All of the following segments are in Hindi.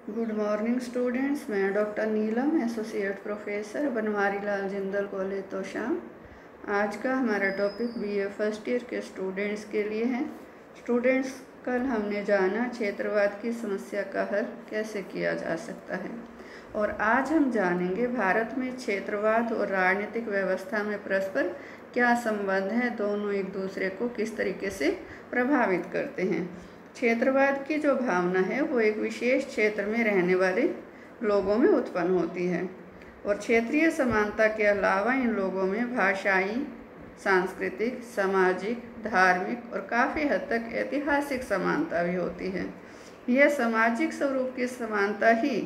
Good morning students. मैं डॉक्टर नीलम, associate professor, Banwari Lal Jindal college Tosham. आज का हमारा टॉपिक बीए फर्स्ट ईयर के स्टूडेंट्स के लिए है। स्टूडेंट्स, कल हमने जाना क्षेत्रवाद की समस्या का हल कैसे किया जा सकता है, और आज हम जानेंगे भारत में क्षेत्रवाद और राजनीतिक व्यवस्था में परस्पर क्या संबंध है, दोनों एक दूसरे को किस तरीके से प्रभावित करते हैं। क्षेत्रवाद की जो भावना है वो एक विशेष क्षेत्र में रहने वाले लोगों में उत्पन्न होती है, और क्षेत्रीय समानता के अलावा इन लोगों में भाषाई, सांस्कृतिक, सामाजिक, धार्मिक और काफ़ी हद तक ऐतिहासिक समानता भी होती है। यह सामाजिक स्वरूप की समानता ही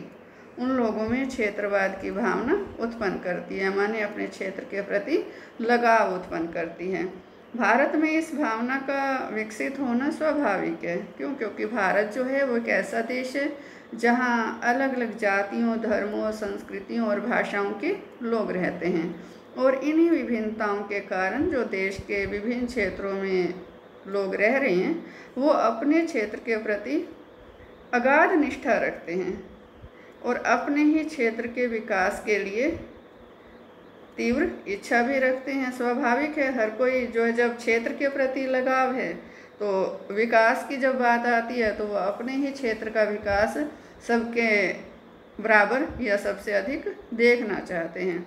उन लोगों में क्षेत्रवाद की भावना उत्पन्न करती है, माने अपने क्षेत्र के प्रति लगाव उत्पन्न करती है। भारत में इस भावना का विकसित होना स्वाभाविक है। क्योंकि भारत जो है वो एक ऐसा देश है जहाँ अलग अलग जातियों, धर्मों, संस्कृतियों और भाषाओं के लोग रहते हैं, और इन्हीं विभिन्नताओं के कारण जो देश के विभिन्न क्षेत्रों में लोग रह रहे हैं वो अपने क्षेत्र के प्रति अगाध निष्ठा रखते हैं और अपने ही क्षेत्र के विकास के लिए तीव्र इच्छा भी रखते हैं। स्वाभाविक है, हर कोई जो है जब क्षेत्र के प्रति लगाव है तो विकास की जब बात आती है तो वह अपने ही क्षेत्र का विकास सबके बराबर या सबसे अधिक देखना चाहते हैं।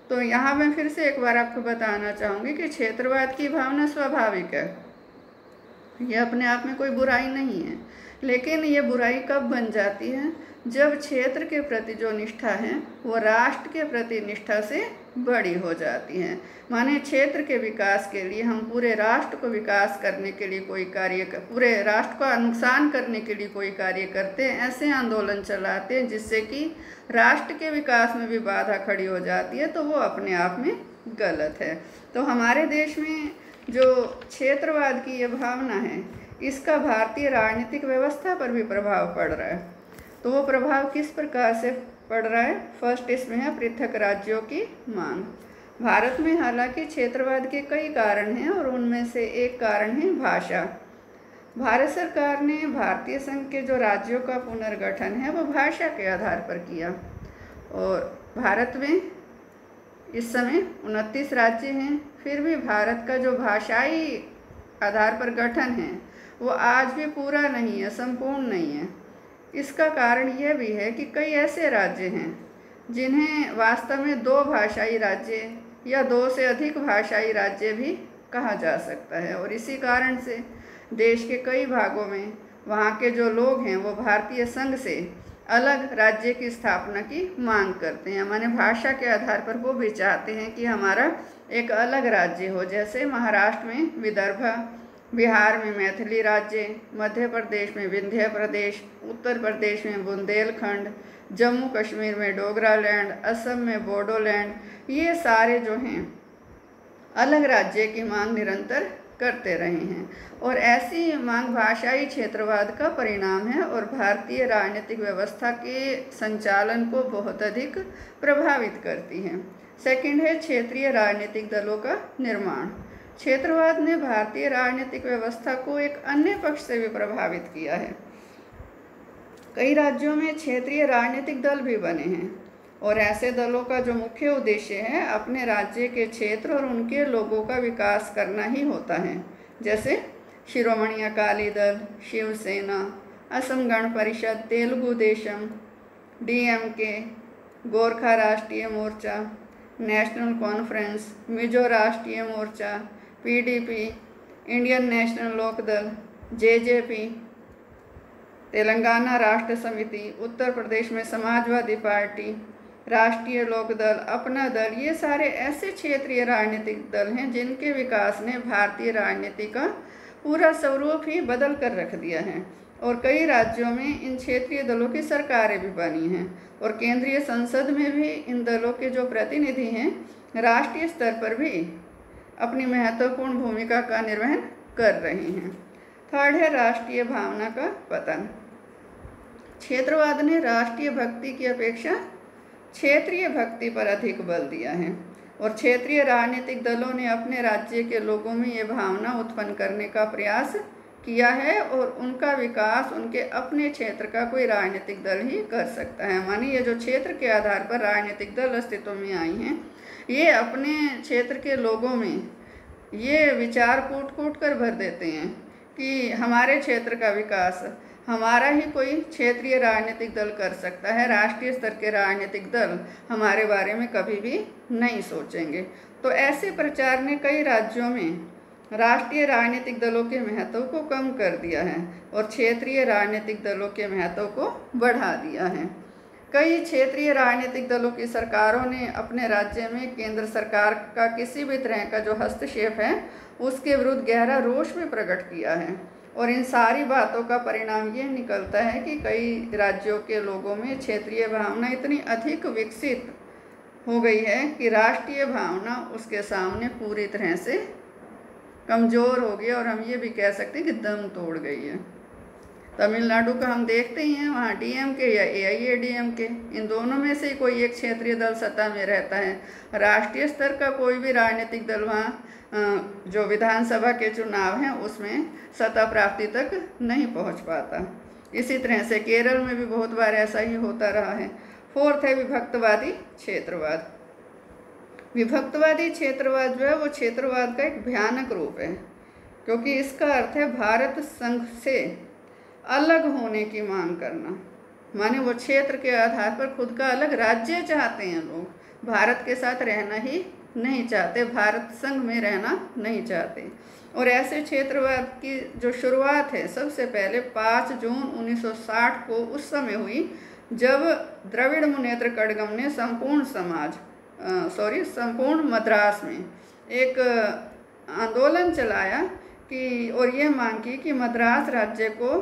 तो यहाँ मैं फिर से एक बार आपको बताना चाहूँगी कि क्षेत्रवाद की भावना स्वाभाविक है, यह अपने आप में कोई बुराई नहीं है। लेकिन ये बुराई कब बन जाती है, जब क्षेत्र के प्रति जो निष्ठा है वो राष्ट्र के प्रति निष्ठा से बड़ी हो जाती है। माने क्षेत्र के विकास के लिए हम पूरे राष्ट्र को विकास करने के लिए कोई कार्य पूरे राष्ट्र का नुकसान करने के लिए कोई कार्य करते हैं, ऐसे आंदोलन चलाते हैं जिससे कि राष्ट्र के विकास में भी बाधा खड़ी हो जाती है, तो वो अपने आप में गलत है। तो हमारे देश में जो क्षेत्रवाद की ये भावना है इसका भारतीय राजनीतिक व्यवस्था पर भी प्रभाव पड़ रहा है। तो वो प्रभाव किस प्रकार से पड़ रहा है? फर्स्ट इसमें है पृथक राज्यों की मांग। भारत में हालांकि क्षेत्रवाद के कई कारण हैं और उनमें से एक कारण है भाषा। भारत सरकार ने भारतीय संघ के जो राज्यों का पुनर्गठन है वो भाषा के आधार पर किया, और भारत में इस समय 29 राज्य हैं। फिर भी भारत का जो भाषाई आधार पर गठन है वो आज भी पूरा नहीं है, संपूर्ण नहीं है। इसका कारण यह भी है कि कई ऐसे राज्य हैं जिन्हें वास्तव में दो भाषाई राज्य या दो से अधिक भाषाई राज्य भी कहा जा सकता है, और इसी कारण से देश के कई भागों में वहाँ के जो लोग हैं वो भारतीय संघ से अलग राज्य की स्थापना की मांग करते हैं। माने भाषा के आधार पर वो भी चाहते हैं कि हमारा एक अलग राज्य हो, जैसे महाराष्ट्र में विदर्भ, बिहार में मैथिली राज्य, मध्य प्रदेश में विंध्य प्रदेश, उत्तर प्रदेश में बुंदेलखंड, जम्मू कश्मीर में डोगरालैंड, असम में बोडोलैंड, ये सारे जो हैं अलग राज्य की मांग निरंतर करते रहे हैं, और ऐसी मांग भाषाई क्षेत्रवाद का परिणाम है और भारतीय राजनीतिक व्यवस्था के संचालन को बहुत अधिक प्रभावित करती है। सेकंड है क्षेत्रीय राजनीतिक दलों का निर्माण। क्षेत्रवाद ने भारतीय राजनीतिक व्यवस्था को एक अन्य पक्ष से भी प्रभावित किया है। कई राज्यों में क्षेत्रीय राजनीतिक दल भी बने हैं, और ऐसे दलों का जो मुख्य उद्देश्य है अपने राज्य के क्षेत्र और उनके लोगों का विकास करना ही होता है, जैसे शिरोमणि अकाली दल, शिवसेना, असम गण परिषद, तेलुगु देशम, डीएमके, गोरखा राष्ट्रीय मोर्चा, national conference, Mizo Rashtriya Morcha, PDP, Indian National Lok Dal, JJP, Telangana Rashtra Samithi, Uttar Pradesh में समाजवादी पार्टी, राष्ट्रीय लोकदल, अपना दल, ये सारे ऐसे क्षेत्रीय राजनीतिक दल हैं जिनके विकास ने भारतीय राजनीति का पूरा स्वरूप ही बदल कर रख दिया है, और कई राज्यों में इन क्षेत्रीय दलों की सरकारें भी बनी हैं, और केंद्रीय संसद में भी इन दलों के जो प्रतिनिधि हैं राष्ट्रीय स्तर पर भी अपनी महत्वपूर्ण भूमिका का निर्वहन कर रहे हैं। थर्ड है राष्ट्रीय भावना का पतन। क्षेत्रवाद ने राष्ट्रीय भक्ति की अपेक्षा क्षेत्रीय भक्ति पर अधिक बल दिया है, और क्षेत्रीय राजनीतिक दलों ने अपने राज्य के लोगों में ये भावना उत्पन्न करने का प्रयास किया है और उनका विकास उनके अपने क्षेत्र का कोई राजनीतिक दल ही कर सकता है। मानिए ये जो क्षेत्र के आधार पर राजनीतिक दल अस्तित्व में आई हैं, ये अपने क्षेत्र के लोगों में ये विचार कूट कूट कर भर देते हैं कि हमारे क्षेत्र का विकास हमारा ही कोई क्षेत्रीय राजनीतिक दल कर सकता है, राष्ट्रीय स्तर के राजनीतिक दल हमारे बारे में कभी भी नहीं सोचेंगे। तो ऐसे प्रचार ने कई राज्यों में राष्ट्रीय राजनीतिक दलों के महत्व को कम कर दिया है और क्षेत्रीय राजनीतिक दलों के महत्व को बढ़ा दिया है। कई क्षेत्रीय राजनीतिक दलों की सरकारों ने अपने राज्य में केंद्र सरकार का किसी भी तरह का जो हस्तक्षेप है उसके विरुद्ध गहरा रोष भी प्रकट किया है और इन सारी बातों का परिणाम ये निकलता है कि कई राज्यों के लोगों में क्षेत्रीय भावना इतनी अधिक विकसित हो गई है कि राष्ट्रीय भावना उसके सामने पूरी तरह से कमज़ोर हो गई और हम ये भी कह सकते हैं कि दम तोड़ गई है। तमिलनाडु का हम देखते ही हैं, वहाँ डीएमके या एआईएडीएमके इन दोनों में से कोई एक क्षेत्रीय दल सत्ता में रहता है। राष्ट्रीय स्तर का कोई भी राजनीतिक दल वहाँ जो विधानसभा के चुनाव हैं उसमें सत्ता प्राप्ति तक नहीं पहुँच पाता। इसी तरह से केरल में भी बहुत बार ऐसा ही होता रहा है। फोर्थ है विभक्तवादी क्षेत्रवाद। विभक्तवादी क्षेत्रवाद जो है वो क्षेत्रवाद का एक भयानक रूप है, क्योंकि इसका अर्थ है भारत संघ से अलग होने की मांग करना। माने वो क्षेत्र के आधार पर खुद का अलग राज्य चाहते हैं लोग, भारत के साथ रहना ही नहीं चाहते, भारत संघ में रहना नहीं चाहते। और ऐसे क्षेत्रवाद की जो शुरुआत है सबसे पहले 5 जून 1960 को उस समय हुई जब द्रविड़ मुनेत्र कड़गम ने संपूर्ण मद्रास में एक आंदोलन चलाया कि और ये मांग की कि मद्रास राज्य को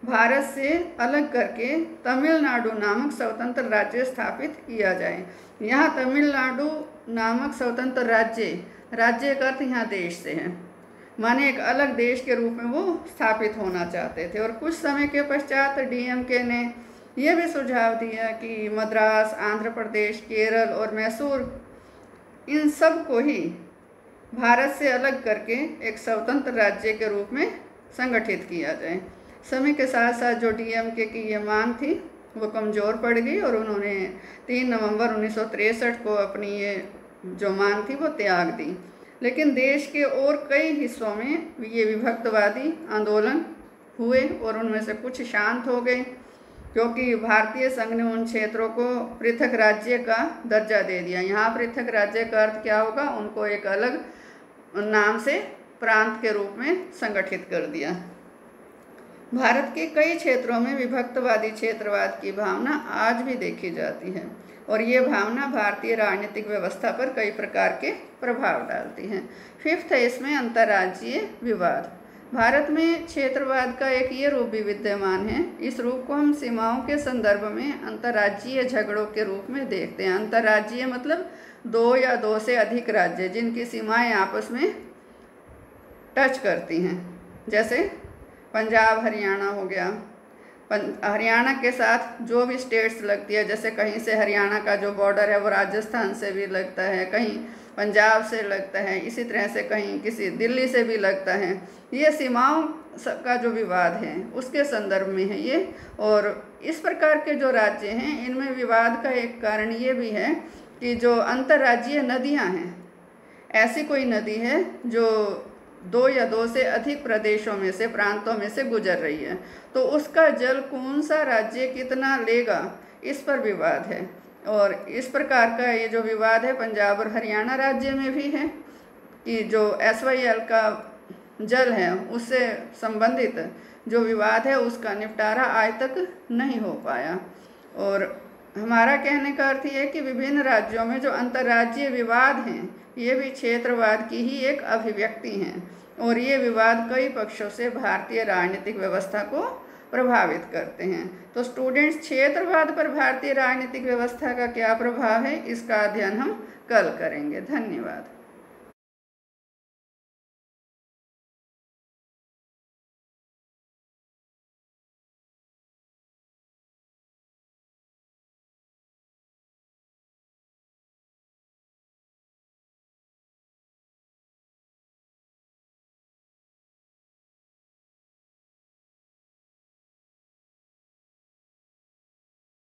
भारत से अलग करके तमिलनाडु नामक स्वतंत्र राज्य स्थापित किया जाए। यहाँ तमिलनाडु नामक स्वतंत्र राज्य का अर्थ यहाँ देश से है, माने एक अलग देश के रूप में वो स्थापित होना चाहते थे। और कुछ समय के पश्चात डीएमके ने यह भी सुझाव दिया कि मद्रास, आंध्र प्रदेश, केरल और मैसूर इन सब को ही भारत से अलग करके एक स्वतंत्र राज्य के रूप में संगठित किया जाए। समय के साथ साथ जो डीएमके की ये मांग थी वो कमज़ोर पड़ गई और उन्होंने 3 नवंबर 1963 को अपनी ये जो मांग थी वो त्याग दी। लेकिन देश के और कई हिस्सों में ये विभक्तवादी आंदोलन हुए और उनमें से कुछ शांत हो गए, क्योंकि भारतीय संघ ने उन क्षेत्रों को पृथक राज्य का दर्जा दे दिया। यहाँ पृथक राज्य का अर्थ क्या होगा, उनको एक अलग नाम से प्रांत के रूप में संगठित कर दिया। भारत के कई क्षेत्रों में विभक्तवादी क्षेत्रवाद की भावना आज भी देखी जाती है और ये भावना भारतीय राजनीतिक व्यवस्था पर कई प्रकार के प्रभाव डालती है। 5th है इसमें अंतर्राज्यीय विवाद। भारत में क्षेत्रवाद का एक ये रूप भी विद्यमान है। इस रूप को हम सीमाओं के संदर्भ में अंतर्राज्यीय झगड़ों के रूप में देखते हैं। अंतर्राज्यीय मतलब 2 या 2 से अधिक राज्य जिनकी सीमाएं आपस में टच करती हैं, जैसे पंजाब हरियाणा हो गया। हरियाणा के साथ जो भी स्टेट्स लगती है, जैसे कहीं से हरियाणा का जो बॉर्डर है वो राजस्थान से भी लगता है, कहीं पंजाब से लगता है, इसी तरह से कहीं किसी दिल्ली से भी लगता है। ये सीमाओं का जो विवाद है उसके संदर्भ में है ये। और इस प्रकार के जो राज्य हैं इनमें विवाद का एक कारण ये भी है कि जो अंतर्राज्यीय नदियाँ हैं, ऐसी कोई नदी है जो 2 या 2 से अधिक प्रदेशों में से, प्रांतों में से गुजर रही है, तो उसका जल कौन सा राज्य कितना लेगा, इस पर विवाद है। और इस प्रकार का ये जो विवाद है पंजाब और हरियाणा राज्य में भी है कि जो SYL का जल है उससे संबंधित जो विवाद है उसका निपटारा आज तक नहीं हो पाया। और हमारा कहने का अर्थ ये है कि विभिन्न राज्यों में जो अंतर्राज्यीय विवाद हैं ये भी क्षेत्रवाद की ही एक अभिव्यक्ति हैं और ये विवाद कई पक्षों से भारतीय राजनीतिक व्यवस्था को प्रभावित करते हैं। तो स्टूडेंट्स, क्षेत्रवाद पर भारतीय राजनीतिक व्यवस्था का क्या प्रभाव है इसका अध्ययन हम कल करेंगे। धन्यवाद।